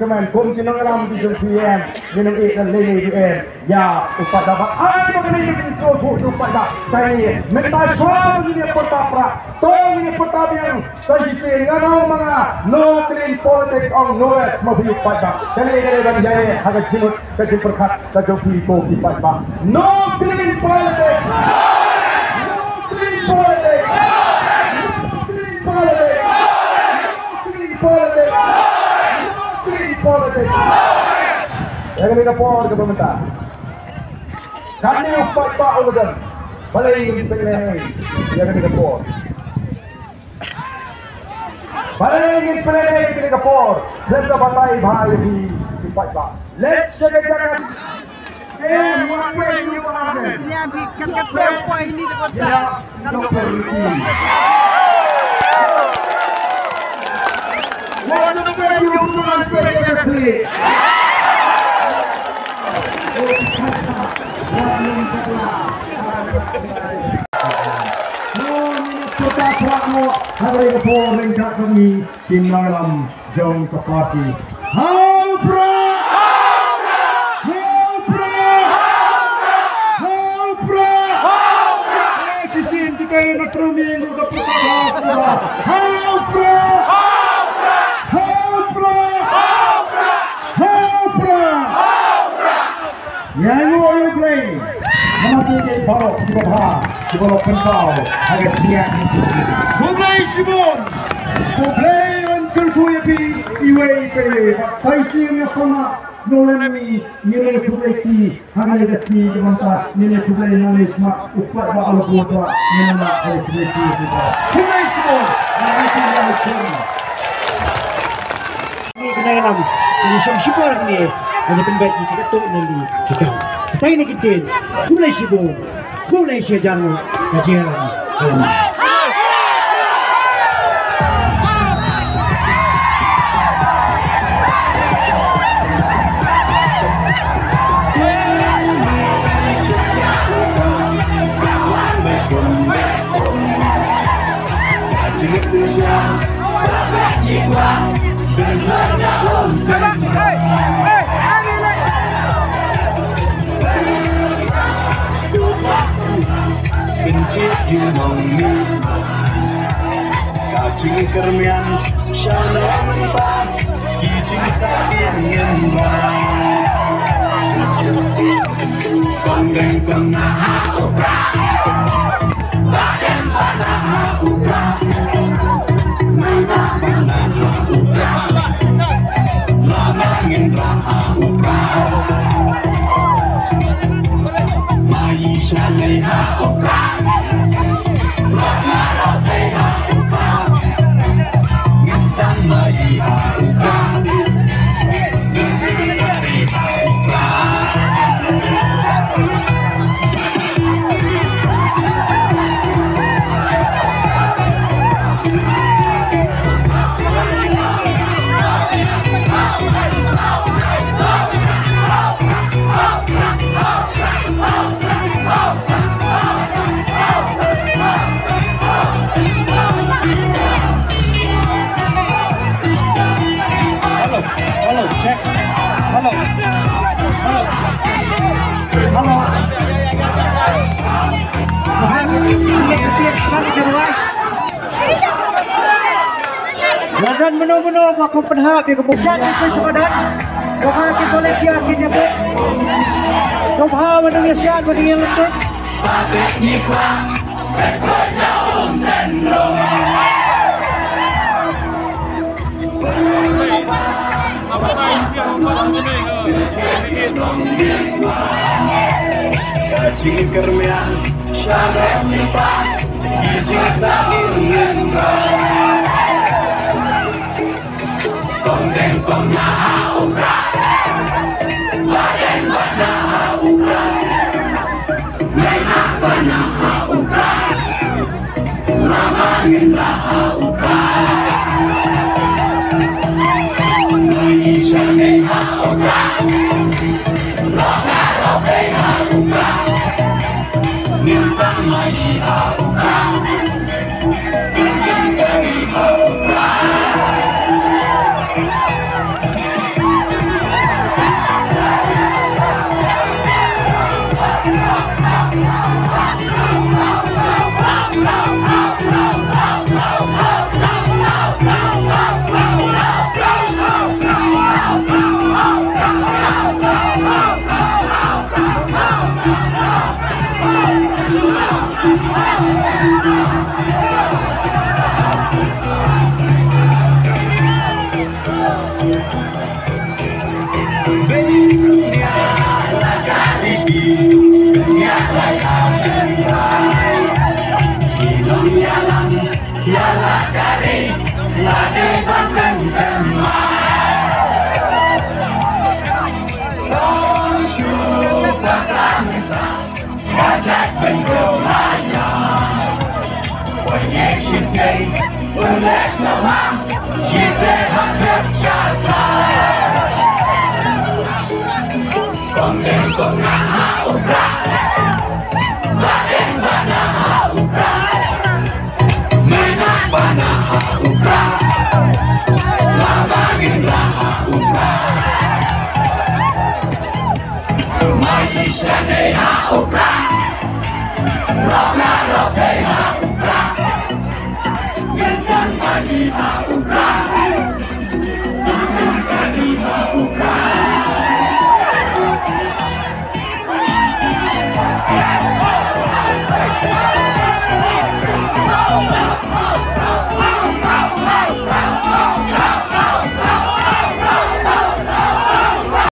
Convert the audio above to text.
teman kum jeneng ram di JPM jeneng dan lele di ya upat dapat ai mengenai ini so upat dah saya mental show ini pertama tong ini pertama yang saya ngano mga no clean politics on no rest mobil upat dah kali dan jaya harga jimut ke perkat ke joki ko upat dah no clean politics no clean politics politics. Yang ini kapor ke pemerintah. Kami upat pak urusan. Balik ini penilaian. Yang ini kapor. Balik ini penilaian ini kapor. Let's batai bahaya di upat pak. Let's jaga-jaga. What way you want it? Ya, bikin ketempo ini dekat. What the way you want it? Kita pramu hari ini menjadi kami di malam jom kapasi. Haupra, haupra, haupra, haupra. Sisin kita ini teruming juga perkara. Haupra. Yang mau play, nanti kita bawa di bawah pentau agak siap. Play Shimon, play untuk kuyapi iway play. Saya sini sama Snowlami nilai kuyapi hari ini mantap nilai kuyapi nilai smart upat baal kuota nilai kuyapi kita. Play Shimon, nanti kita Shimon. Ini kena dalam ini Shimon ni. Hanya penbaik kita tu nanti kita. Kita ini kita. Kulai Shimon, kulai Shijano, kajian lagi. Benci yunongi kacing kermian syana mentah kijing sakit ngendang kondeng kenaha upra badan panaha upra mana panaha upra lama ngendraha upra Maisha leha upra Rama roteha upra Ngestan maiha upra Ngestan upra Halo, cek. Halo. Halo. Halo. Ladan benar-benar aku berharap di kemudian itu sepadan. Kau kita boleh yakin ya, kau faham Indonesia begini lembut. Kacing kermian syara mimpa kijing sakit ngendang kondeng konaha upra badan panaha upra meha panaha upra lama ngendraha upra Maisha neha upra Rama roteha upra Ngestan maiha upra Ingin kariha upra Kajak benderanya Banyak sisai Oleh selama Kita hampir cata Kongen kongan hauka Baden bana hauka Menak bana hauka